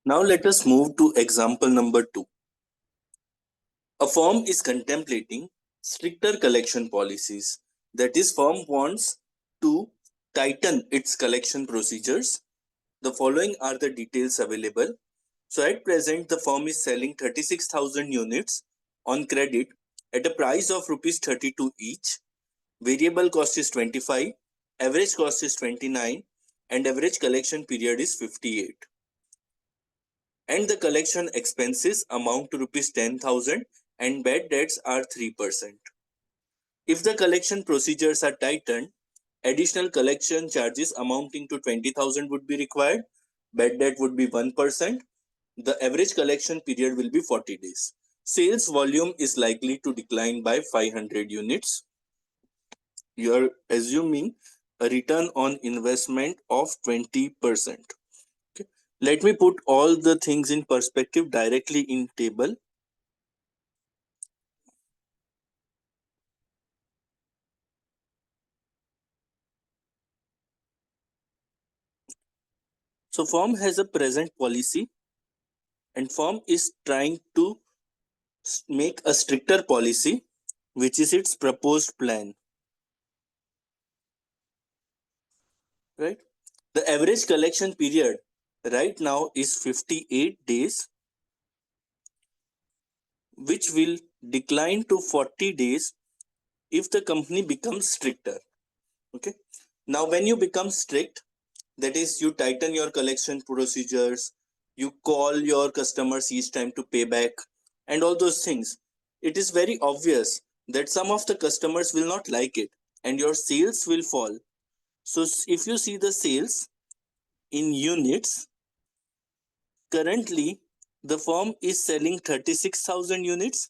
Now let us move to example number 2. A firm is contemplating stricter collection policies. That is, firm wants to tighten its collection procedures. The following are the details available. So at present, the firm is selling 36,000 units on credit at a price of rupees 32 each. Variable cost is 25, average cost is 29, and average collection period is 58. And the collection expenses amount to rupees 10,000 and bad debts are 3%. If the collection procedures are tightened, additional collection charges amounting to 20,000 would be required. Bad debt would be 1%. The average collection period will be 40 days. Sales volume is likely to decline by 500 units. You are assuming a return on investment of 20%. Okay. Let me put all the things in perspective directly in table. So firm has a present policy and firm is trying to make a stricter policy, which is its proposed plan. Right? The average collection period right now is 58 days, which will decline to 40 days if the company becomes stricter. Okay. Now, when you become strict, that is, you tighten your collection procedures, you call your customers each time to pay back, and all those things, it is very obvious that some of the customers will not like it and your sales will fall. So, if you see the sales in units, currently the firm is selling 36,000 units.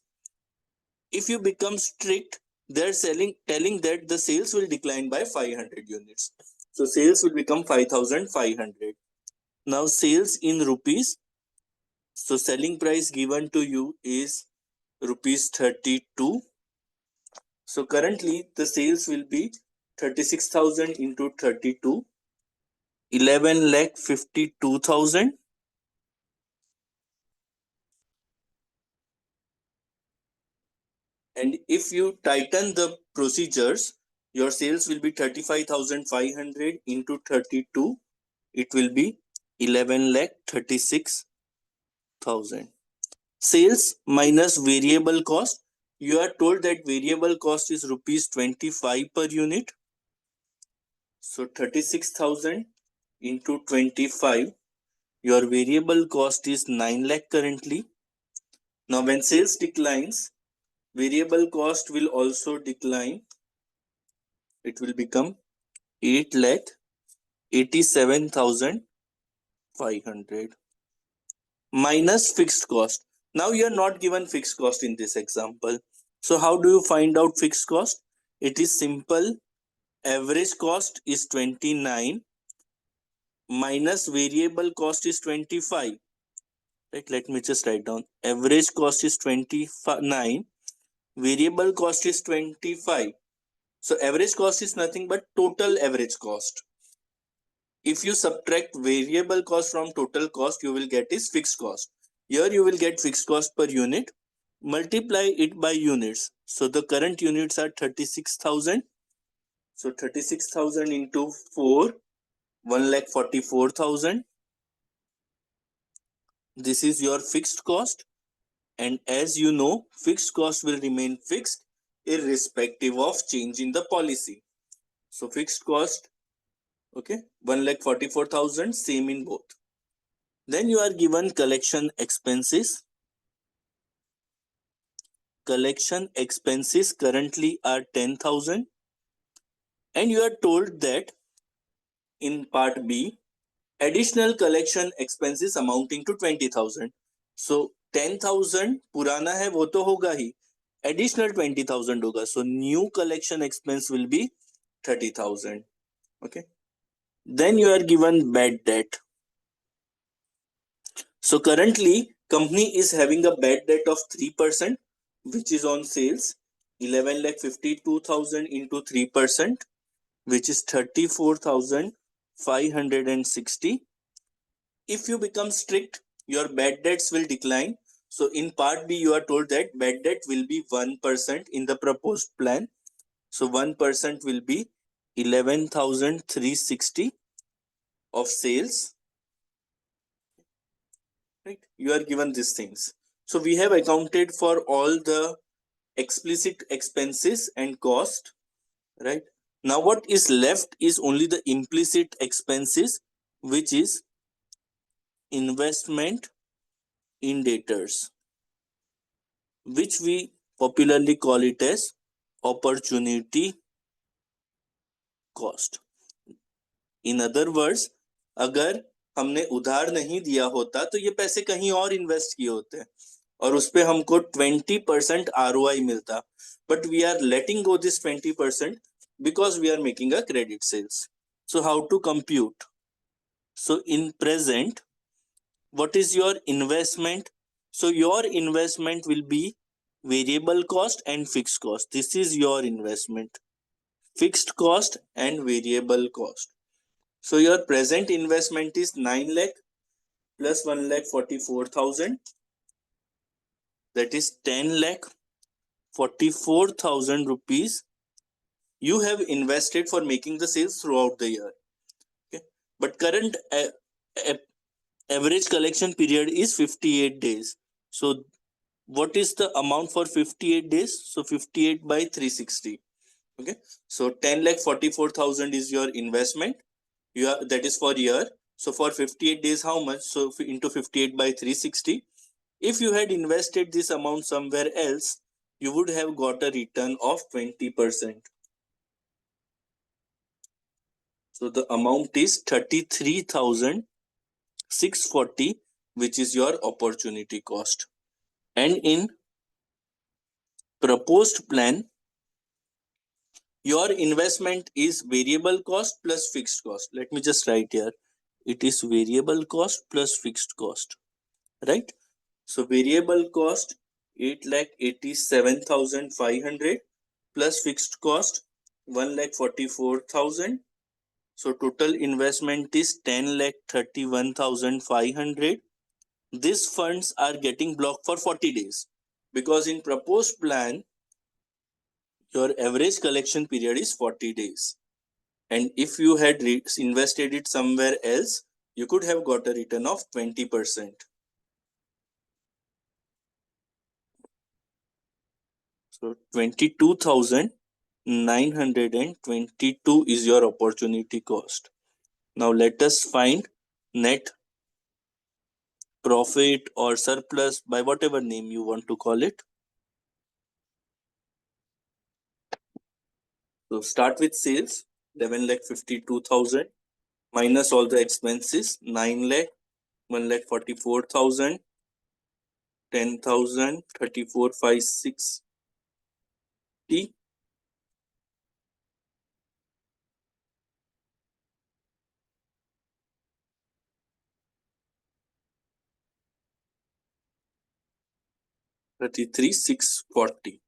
If you become strict, they're telling that the sales will decline by 500 units. So sales will become 5,500. Now sales in rupees. So selling price given to you is rupees 32. So currently the sales will be 36,000 into 32, 11,52,000. And if you tighten the procedures, your sales will be 35,500 into 32. It will be 11,36,000. Sales minus variable cost. You are told that variable cost is rupees 25 per unit. So 36,000 into 25. Your variable cost is 9 lakh currently. Now when sales declines, variable cost will also decline. It will become 8,87,500 minus fixed cost. Now you are not given fixed cost in this example. So how do you find out fixed cost? It is simple. Average cost is 29 minus variable cost is 25. Right? Let me just write down. Average cost is 29. Variable cost is 25. So average cost is nothing but total average cost. If you subtract variable cost from total cost, you will get is fixed cost. Here you will get fixed cost per unit. Multiply it by units. So the current units are 36,000. So 36,000 into 4, 1,44,000. This is your fixed cost. And as you know, fixed cost will remain fixed irrespective of change in the policy. So fixed cost, okay, 1,44,000, same in both. Then you are given collection expenses. Collection expenses currently are 10,000. And you are told that in part B, additional collection expenses amounting to 20,000. So 10,000 पुराना है वो तो होगा ही, additional 20,000 होगा. So new collection expense will be 30,000. Okay. Then you are given bad debt. So currently company is having a bad debt of 3%, which is on sales. 11,52,000 into 3%, which is 34,560. If you become strict, your bad debts will decline. So in part B, you are told that bad debt will be 1% in the proposed plan. So 1% will be 11,360 of sales, right? You are given these things. So we have accounted for all the explicit expenses and cost, right? Now what is left is only the implicit expenses, which is investment in debtors, which we popularly call it as opportunity cost. In other words, अगर हमने उधार नहीं दिया होता तो ये पैसे कहीं और इन्वेस्ट किए होते और उस पे हमको 20% ROI मिलता, but we are letting go this 20% because we are making a credit sales. So how to compute? So in present, what is your investment? So your investment will be variable cost and fixed cost. This is your investment, fixed cost and variable cost. So your present investment is 9 lakh plus 1 lakh 44,000, that is 10 lakh 44,000 rupees you have invested for making the sales throughout the year. Okay, but current average collection period is 58 days. So what is the amount for 58 days? So 58 by 360. Okay, so 10 lakh 44,000 is your investment. That is for year. So for 58 days, how much? So into 58 by 360. If you had invested this amount somewhere else, you would have got a return of 20%. So the amount is 33,640, which is your opportunity cost. And in proposed plan, your investment is variable cost plus fixed cost. Let me just write here. It is variable cost plus fixed cost, right? So variable cost 8,87,500 plus fixed cost 1,44,000. So total investment is 10,31,500. These funds are getting blocked for 40 days because in proposed plan, your average collection period is 40 days. And if you had invested it somewhere else, you could have got a return of 20%. So 22,922 is your opportunity cost. Now let us find net profit or surplus by whatever name you want to call it. So start with sales, 11,52,000 minus all the expenses, 9 lakh, 1,44,000, 10,000, 34,560. Thirty-three 640.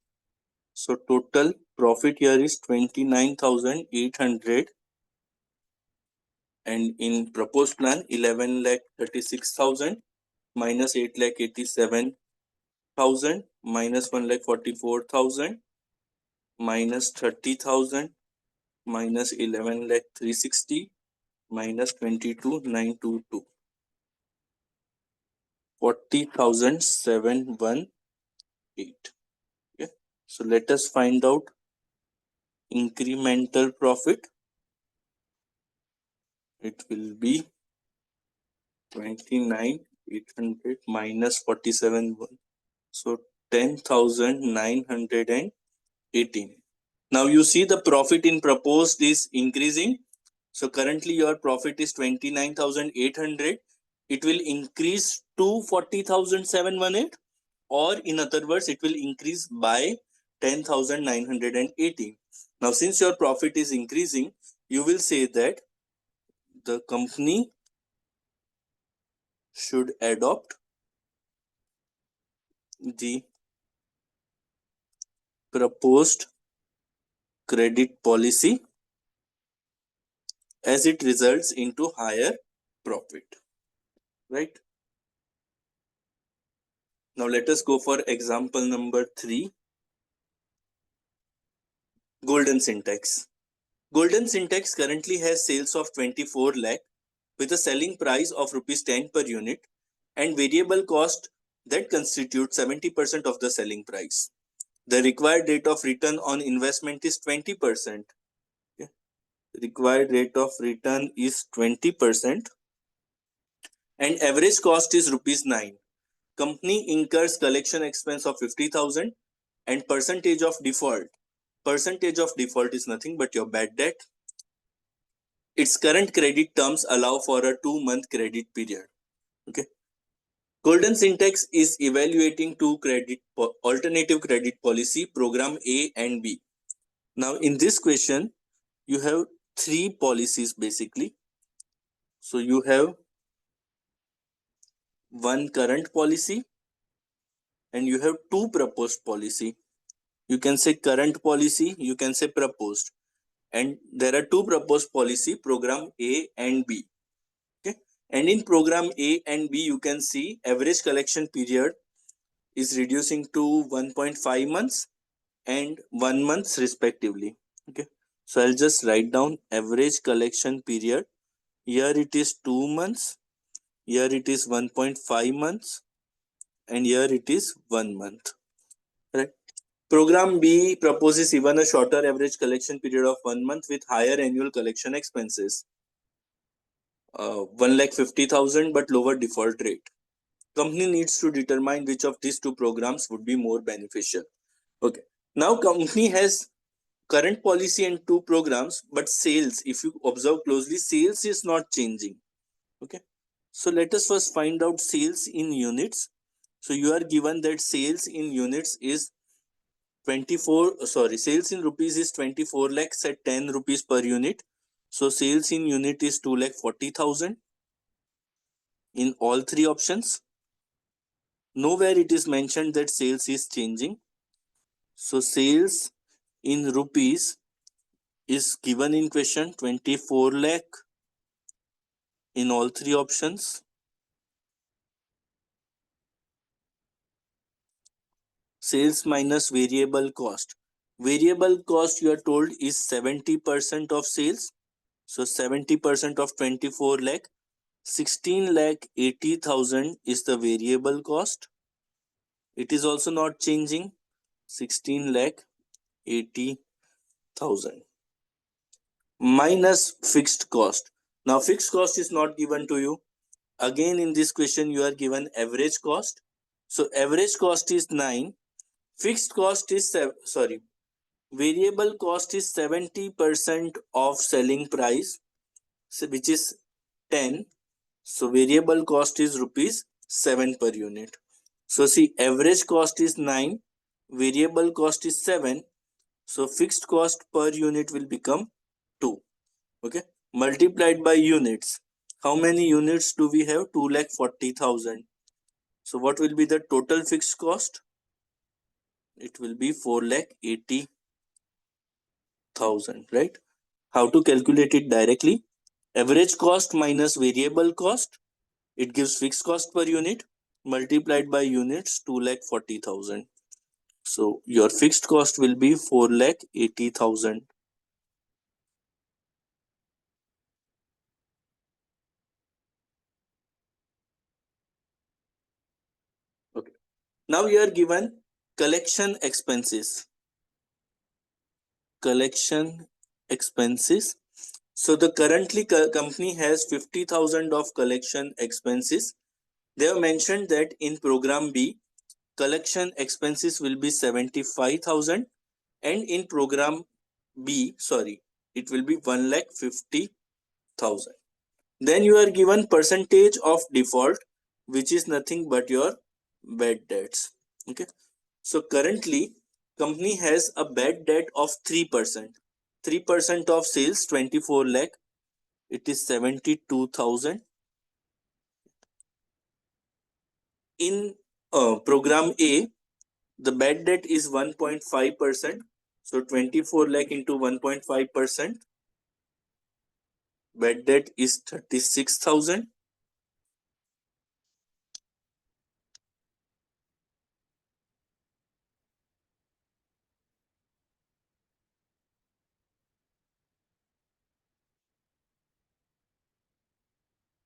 So total profit here is 29,800, and in proposed plan 11,36,000 minus 8,87,000 minus 1,44,000 minus 30,000 minus 11,360 minus 22,922, 40,718. Okay, so let us find out incremental profit. It will be 29,800 minus 47,1. So 10,918. Now you see the profit in proposed is increasing. So currently your profit is 29,800. It will increase to 40,718, or in other words, it will increase by 10,918. Now since your profit is increasing, you will say that the company should adopt the proposed credit policy as it results into higher profit, right? Now let us go for example number 3, Golden Syntax. Golden Syntax currently has sales of 24 lakh with a selling price of rupees 10 per unit and variable cost that constitutes 70% of the selling price. The required rate of return on investment is 20%. Okay. Required rate of return is 20% and average cost is rupees 9. Company incurs collection expense of 50,000 and percentage of default. Percentage of default is nothing but your bad debt. Its current credit terms allow for a 2-month credit period. Okay. Golden Syntax is evaluating two alternative credit policy, program A and B. Now in this question, you have three policies basically. So you have one current policy and you have two proposed policy. You can say current policy, you can say proposed. And there are two proposed policy, program A and B. Okay. And in program A and B, you can see average collection period is reducing to 1.5 months and 1 month respectively. Okay. So I'll just write down average collection period. Here it is 2 months. Here it is 1.5 months. And here it is 1 month. Right. Program B proposes even a shorter average collection period of 1 month with higher annual collection expenses. 1,50,000 but lower default rate. Company needs to determine which of these two programs would be more beneficial. Okay. Now company has current policy and two programs, but sales, if you observe closely, sales is not changing. Okay. So let us first find out sales in units. So you are given that sales in units is sales in rupees is 24 lakhs at 10 rupees per unit. So sales in unit is 2,40,000 in all three options. Nowhere it is mentioned that sales is changing. So sales in rupees is given in question 24 lakh in all three options. Sales minus variable cost. Variable cost you are told is 70% of sales. So 70% of 24 lakh. 16 lakh 80,000 is the variable cost. It is also not changing. 16 lakh 80,000 minus fixed cost. Now fixed cost is not given to you. Again in this question you are given average cost. So average cost is 9. Fixed cost is variable cost is 70% of selling price, which is 10. So variable cost is rupees 7 per unit. So see, average cost is 9, variable cost is 7. So fixed cost per unit will become 2. Okay. Multiplied by units. How many units do we have? 2,40,000. So what will be the total fixed cost? It will be 4,80,000, right? How to calculate it directly? Average cost minus variable cost. It gives fixed cost per unit multiplied by units 2,40,000. So your fixed cost will be 4,80,000. Okay. Now you are given collection expenses. Collection expenses. So the currently company has 50,000 of collection expenses. They have mentioned that in program B, collection expenses will be 75,000 and in program B, it will be 1,50,000. Then you are given percentage of default, which is nothing but your bad debts. Okay. So currently company has a bad debt of 3%. 3% of sales 24 lakh. It is 72,000. In program A, the bad debt is 1.5%. So 24 lakh into 1.5%. Bad debt is 36,000.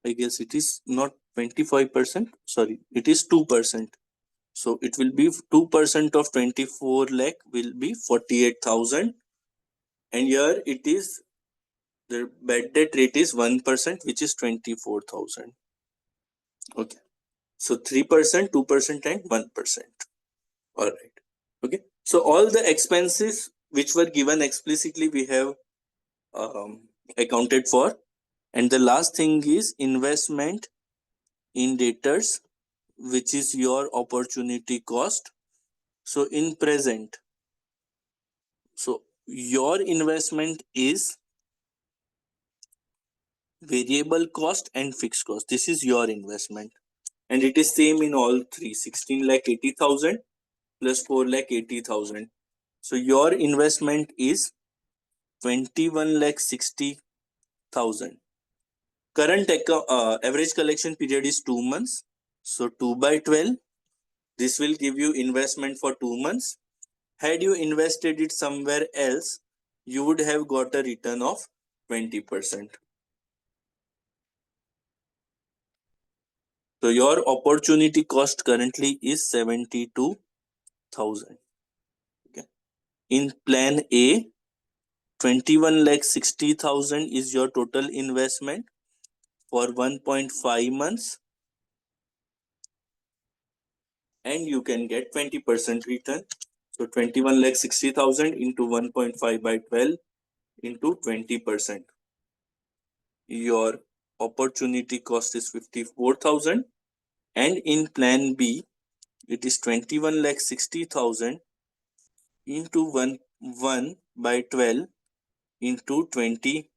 I guess it is not 25%. Sorry, it is 2%. So it will be 2% of 24 lakh will be 48,000. And here it is, the bad debt rate is 1%, which is 24,000. Okay. So 3%, 2%, and 1%. All right. Okay. So all the expenses which were given explicitly, we have accounted for. And the last thing is investment in debtors, which is your opportunity cost. So in present, so your investment is variable cost and fixed cost. This is your investment. And it is same in all three: 16 lakh 80,000 plus 4 lakh 80,000. So your investment is 21 lakh 60,000. Current average collection period is 2 months. So 2 by 12, this will give you investment for 2 months. Had you invested it somewhere else, you would have got a return of 20%. So your opportunity cost currently is 72,000. Okay. In plan A, 21 lakh 60,000 is your total investment for 1.5 months, and you can get 20% return. So 21 lakh 60,000 into 1.5 by 12 into 20%. Your opportunity cost is 54,000. And in plan B, it is 21 lakh 60,000 into 1 by 12 into 20%.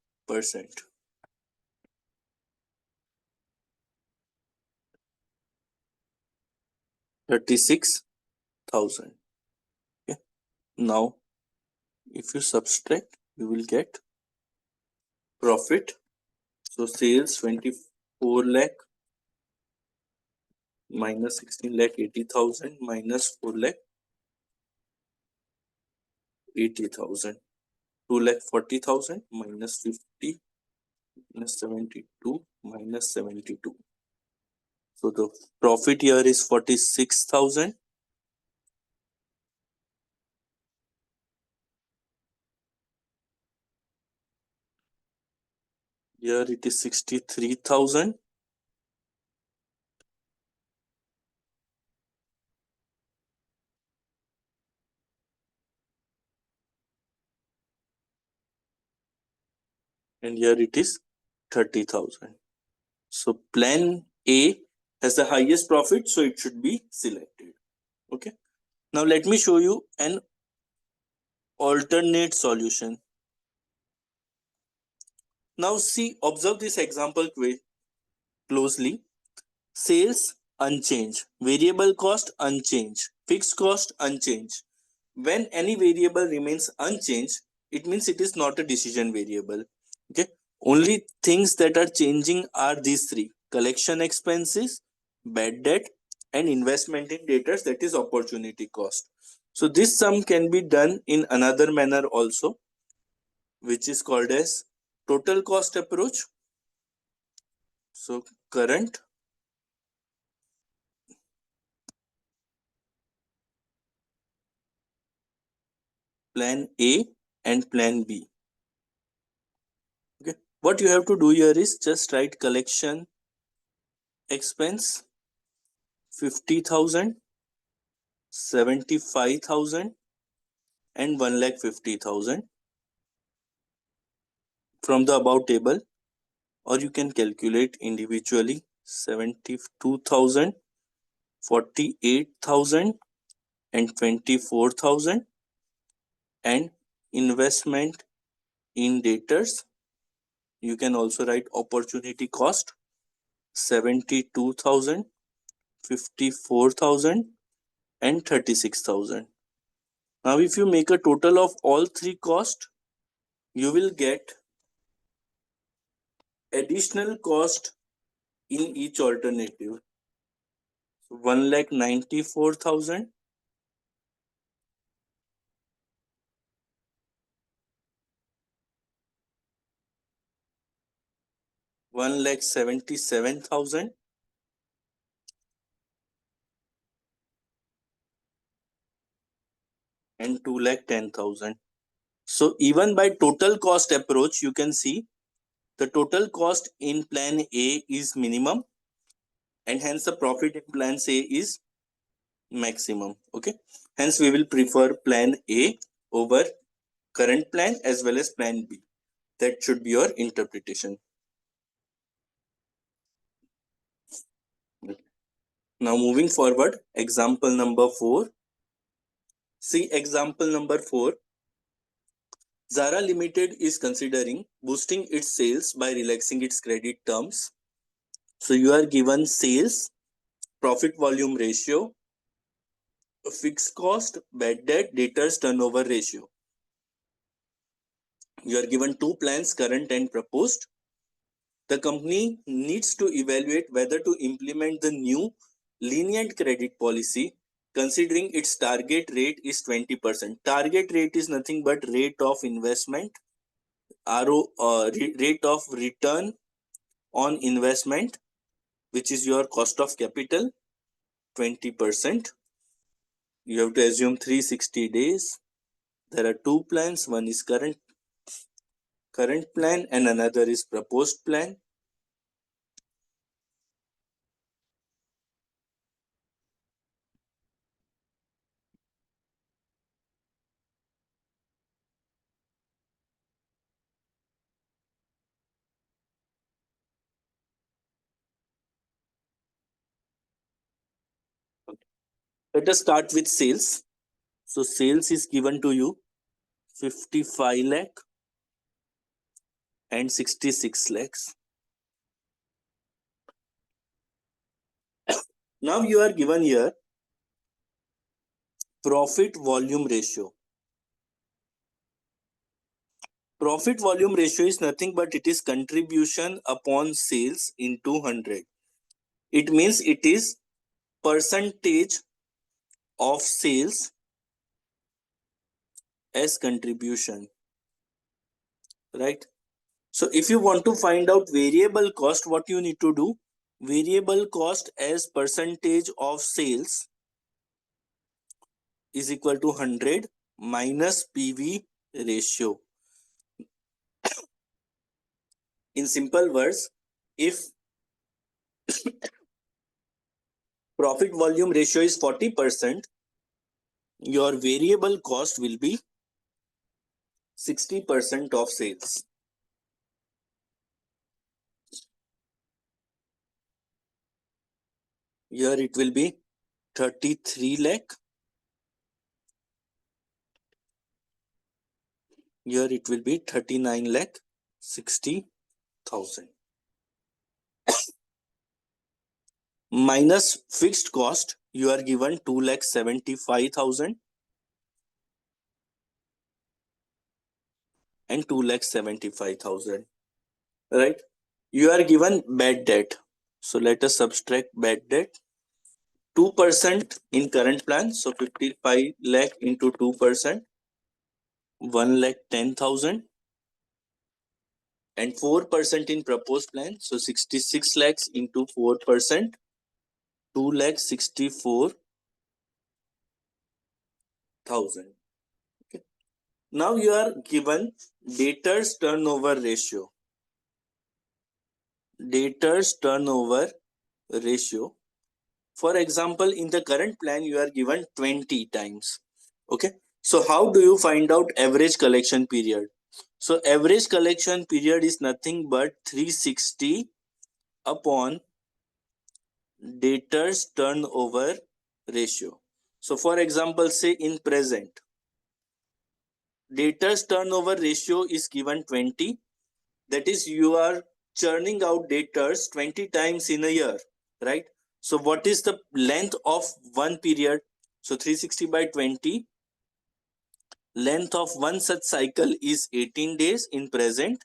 36,000. Okay. Now, if you subtract, you will get profit. So sales 24 lakh minus 16 lakh 80,000 minus 4 lakh 80,000. 2 lakh 40,000 minus 50 minus 72 minus 72. So the profit here is 46,000. Here it is 63,000. And here it is 30,000. So plan A has the highest profit, so it should be selected. Okay. Now let me show you an alternate solution. Now see, observe this example closely. Sales unchanged, variable cost unchanged, fixed cost unchanged. When any variable remains unchanged, it means it is not a decision variable. Okay. Only things that are changing are these three: collection expenses, bad debt, and investment in debtors, that is opportunity cost. So this sum can be done in another manner also, which is called as total cost approach. So current plan A and plan B. Okay. What you have to do here is just write collection expense 50,000, 75,000 and 1,50,000 from the above table, or you can calculate individually: 72,000, 48,000 and 24,000. And investment in debtors, you can also write opportunity cost: 72,000, 54,000 and 36,000. Now if you make a total of all three costs, you will get additional cost in each alternative. So 1,94,000, 1,77,000 and 2,10,000. So even by total cost approach, you can see the total cost in plan A is minimum, and hence the profit in plan A is maximum. Okay, hence we will prefer plan A over current plan as well as plan B. That should be your interpretation. Now moving forward, example number 4. See example number 4. Zara Limited is considering boosting its sales by relaxing its credit terms. So you are given sales, profit volume ratio, fixed cost, bad debt, debtors turnover ratio. You are given two plans, current and proposed. The company needs to evaluate whether to implement the new lenient credit policy, considering its target rate is 20%. Target rate is nothing but rate of investment, rate of return on investment, which is your cost of capital, 20%. You have to assume 360 days. There are two plans. One is current plan and another is proposed plan. Let us start with sales. So sales is given to you 55 lakh and 66 lakhs. Now you are given here profit volume ratio. Profit volume ratio is nothing but it is contribution upon sales into 100. It means it is percentage of sales as contribution, right? So if you want to find out variable cost, what you need to do? Variable cost as percentage of sales is equal to 100 minus PV ratio. In simple words, if profit volume ratio is 40%, your variable cost will be 60% of sales. Here it will be 33 lakh. Here it will be 39 lakh 60,000. Minus fixed cost, you are given 2,75,000 and 2,75,000. Right? You are given bad debt. So let us subtract bad debt. 2% in current plan. So 55 lakh into 2%. 1,10,000 and 4% in proposed plan. So 66 lakhs into 4%. 2,64,000. Okay. Now you are given debtors turnover ratio. Debtors turnover ratio. For example, in the current plan, you are given 20 times. Okay. So how do you find out average collection period? So average collection period is nothing but 360 upon debtors turnover ratio. So for example, say in present, debtors turnover ratio is given 20. That is, you are churning out debtors 20 times in a year, right? So what is the length of one period? So 360 by 20. Length of one such cycle is 18 days in present,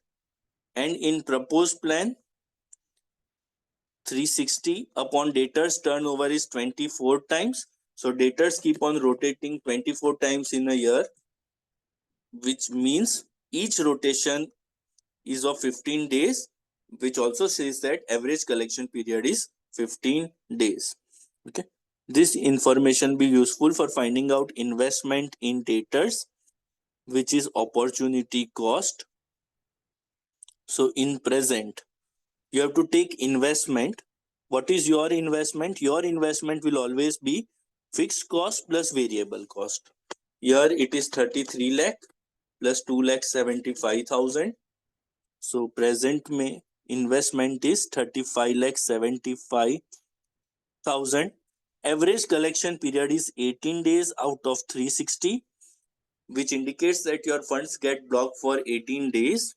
and in proposed plan 360 upon debtors turnover is 24 times. So debtors keep on rotating 24 times in a year, which means each rotation is of 15 days, which also says that average collection period is 15 days. Okay. This information be useful for finding out investment in debtors, which is opportunity cost. So in present, you have to take investment. What is your investment? Your investment will always be fixed cost plus variable cost. Here it is 33 lakh plus 2,75,000. So present में investment is 35,75,000. Average collection period is 18 days out of 360, which indicates that your funds get blocked for 18 days.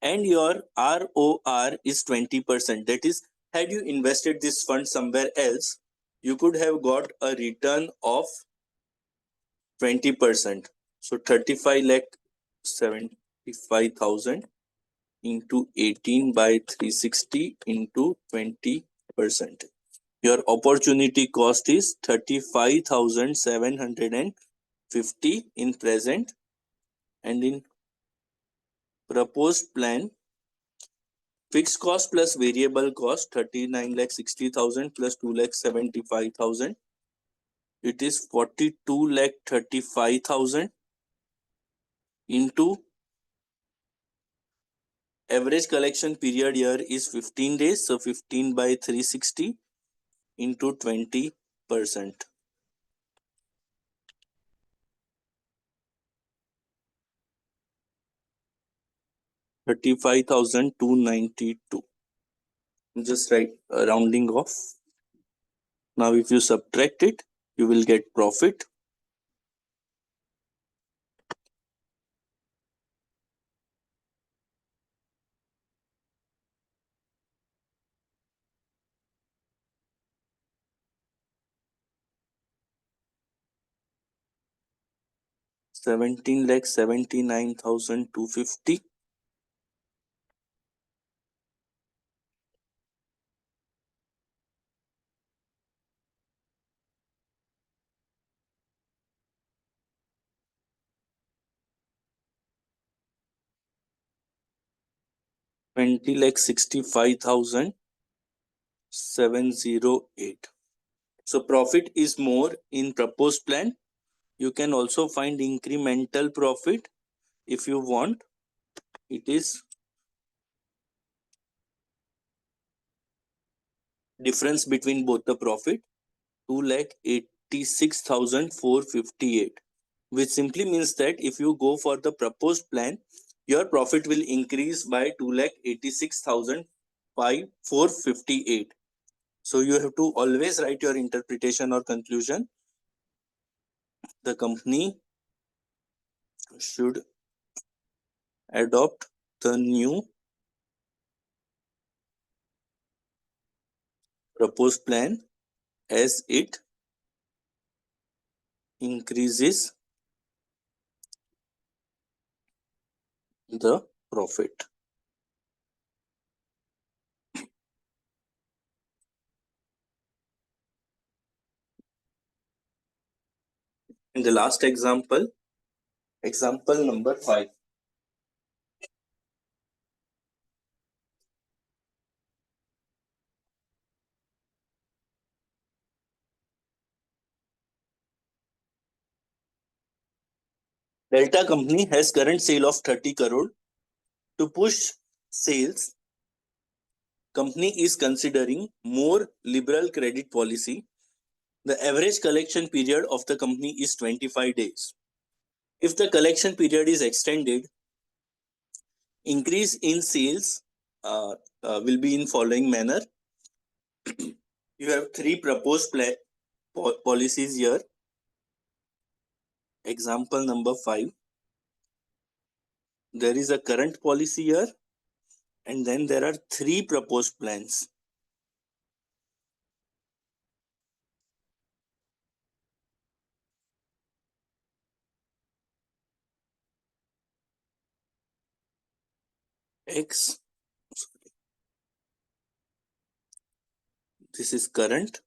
And your ROR is 20%. That is, had you invested this fund somewhere else, you could have got a return of 20%. So 35 lakh 75,000 into 18 by 360 into 20%. Your opportunity cost is 35,750 in present, and in proposed plan, fixed cost plus variable cost 39,60,000 plus 2,75,000. It is 42,35,000 into average collection period here is 15 days. So 15 by 360 into 20%. 35,292. Just write rounding off. Now if you subtract it, you will get profit. $17,79,250. $20,65,708. So profit is more in proposed plan. You can also find incremental profit if you want. It is difference between both the profit, 2,86,458, which simply means that if you go for the proposed plan, your profit will increase by 2,86,458. So you have to always write your interpretation or conclusion. The company should adopt the new proposed plan as it increases the profit. In the last example, example number 5. Delta company has current sale of 30 crore. To push sales, company is considering more liberal credit policy. The average collection period of the company is 25 days. If the collection period is extended, increase in sales will be in following manner. You have 3 proposed policies here. Example number 5. There is a current policy here, and then there are 3 proposed plans. X, this is current,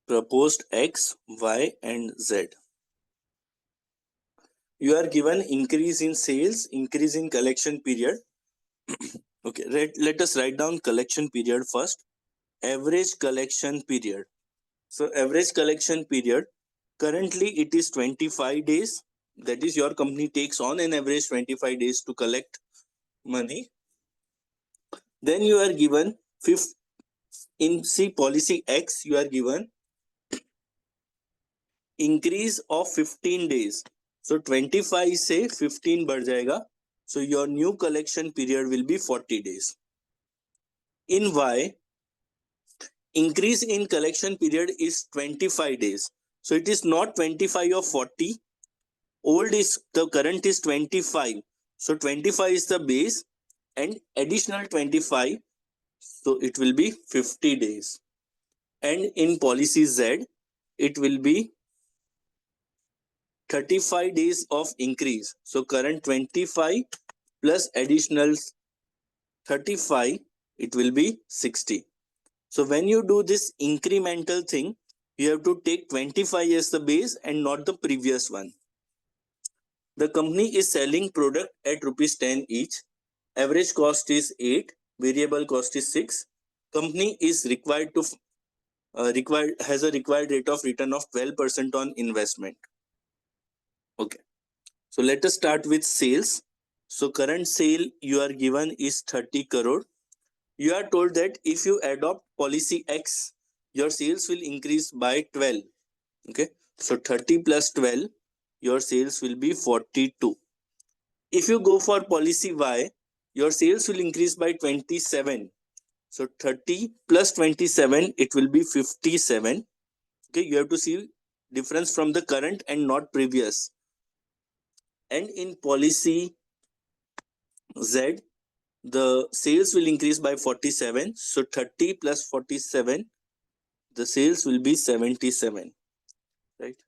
proposed X, Y, and Z. You are given increase in sales, increase in collection period. Okay, let us write down collection period first. Average collection period. So average collection period, currently it is 25 days. That is, your company takes on an average 25 days to collect money. Then you are given in C policy X, you are given increase of 15 days. So 25 से 15 बढ़ जाएगा. So your new collection period will be 40 days. In Y, increase in collection period is 25 days. So it is not 25 or 40. The current is 25. So 25 is the base and additional 25. So it will be 50 days. And in policy Z, it will be 35 days of increase. So current 25 plus additional 35, it will be 60. So when you do this incremental thing, you have to take 25 as the base and not the previous one. The company is selling product at rupees 10 each. Average cost is 8. Variable cost is 6. Company is has a required rate of return of 12% on investment. Okay. So let us start with sales. So current sale you are given is 30 crore. You are told that if you adopt policy X, your sales will increase by 12. Okay. So 30 plus 12, your sales will be 42. If you go for policy Y, your sales will increase by 27. So 30 plus 27, it will be 57. Okay, you have to see difference from the current and not previous. And in policy Z, the sales will increase by 47. So 30 plus 47, the sales will be 77. Right?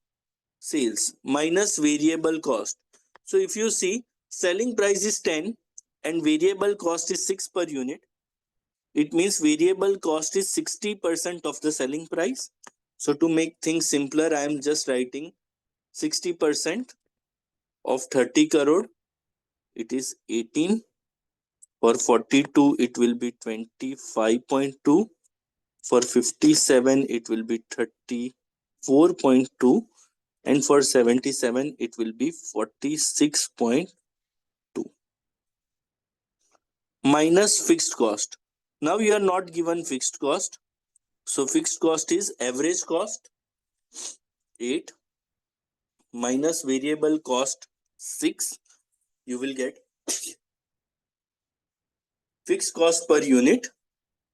Sales minus variable cost. So if you see, selling price is 10 and variable cost is 6 per unit. It means variable cost is 60% of the selling price. So to make things simpler, I am just writing 60% of 30 crore. It is 18. For 42, it will be 25.2. For 57, it will be 34.2. And for 77, it will be 46.2. Minus fixed cost. Now you are not given fixed cost. So fixed cost is average cost 8 minus variable cost 6. You will get fixed cost per unit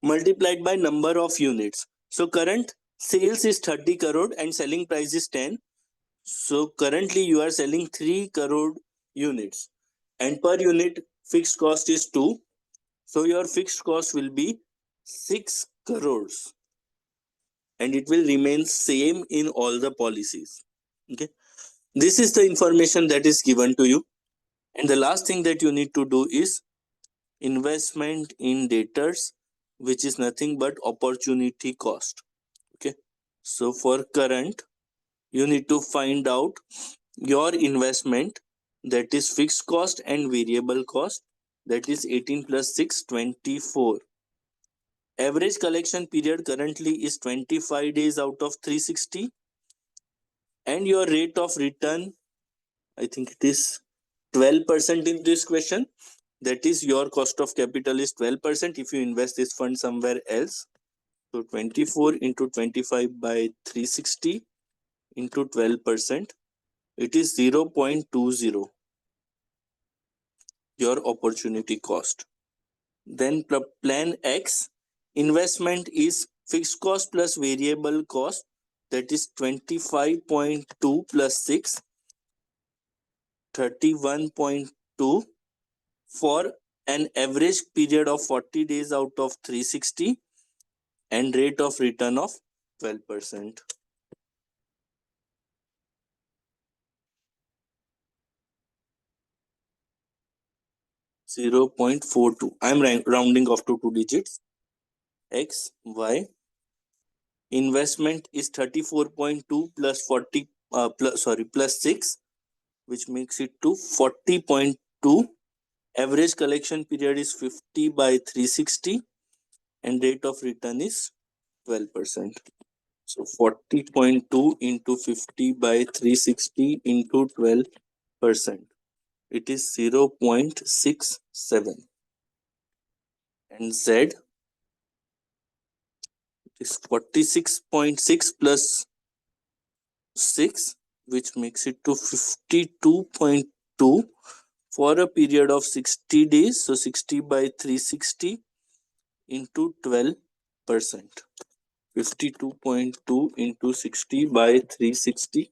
multiplied by number of units. So current sales is 30 crore and selling price is 10. So currently you are selling 3 crore units and per unit fixed cost is 2. So your fixed cost will be 6 crores and it will remain same in all the policies. Okay. This is the information that is given to you. And the last thing that you need to do is investment in debtors, which is nothing but opportunity cost. Okay. So for current, you need to find out your investment, that is fixed cost and variable cost, that is 18 plus 6, 24. Average collection period currently is 25 days out of 360. And your rate of return, I think it is 12% in this question. That is, your cost of capital is 12% if you invest this fund somewhere else. So 24 into 25 by 360 into 12%, it is 0.20, your opportunity cost. Then plan X, investment is fixed cost plus variable cost, that is 25.2 plus 6, 31.2 for an average period of 40 days out of 360 and rate of return of 12%. $0.42. I'm rounding off to 2 digits. X, Y. Investment is 34.2 plus 40 plus 6, which makes it to 40.2 Average collection period is 50 by 360 and rate of return is 12%. So 40.2 into 50 by 360 into 12%. It is 0.67. And Z is 46.6 plus 6, which makes it to 52.2 for a period of 60 days. So 60 by 360 into 12%. 52.2 into 60 by 360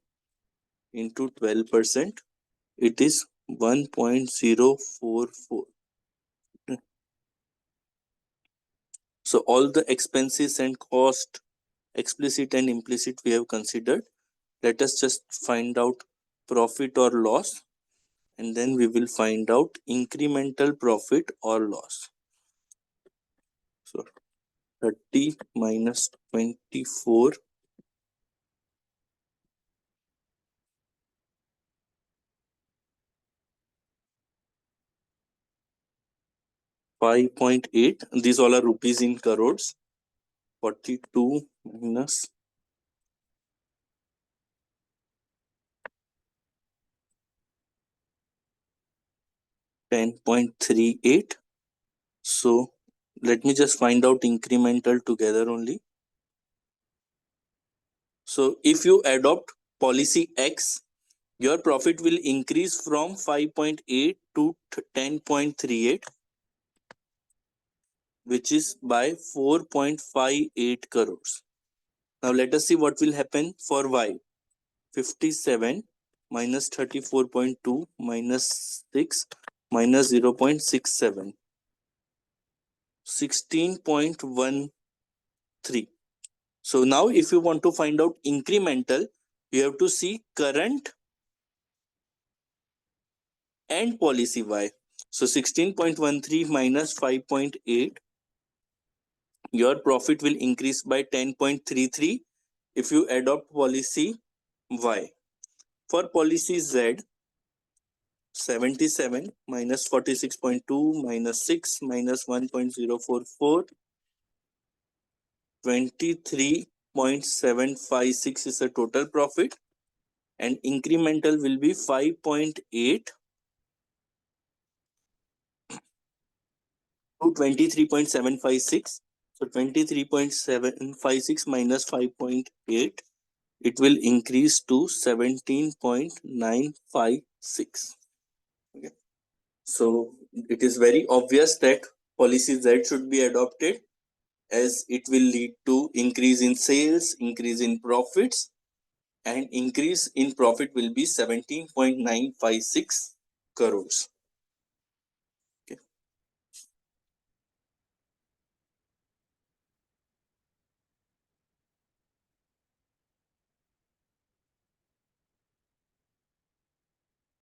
into 12%. It is 1.044. So all the expenses and cost, explicit and implicit, we have considered. Let us just find out profit or loss, and then we will find out incremental profit or loss. So 30 minus 24 5.8. These all are rupees in crores. 42 minus 10.38. So let me just find out incremental together only. So if you adopt policy X, your profit will increase from 5.8 to 10.38, which is by 4.58 crores. Now let us see what will happen for Y. 57 minus 34.2 minus 6 minus 0.67. 16.13. So now if you want to find out incremental, you have to see current and policy Y. So 16.13 minus 5.8, your profit will increase by 10.33 if you adopt policy Y. For policy Z, 77 minus 46.2 minus 6 minus 1.044, 23.756 is the total profit, and incremental will be 5.8 to 23.756. So 23.756 minus 5.8, it will increase to 17.956. Okay. So it is very obvious that policy Z should be adopted, as it will lead to increase in sales, increase in profits, and increase in profit will be 17.956 crores.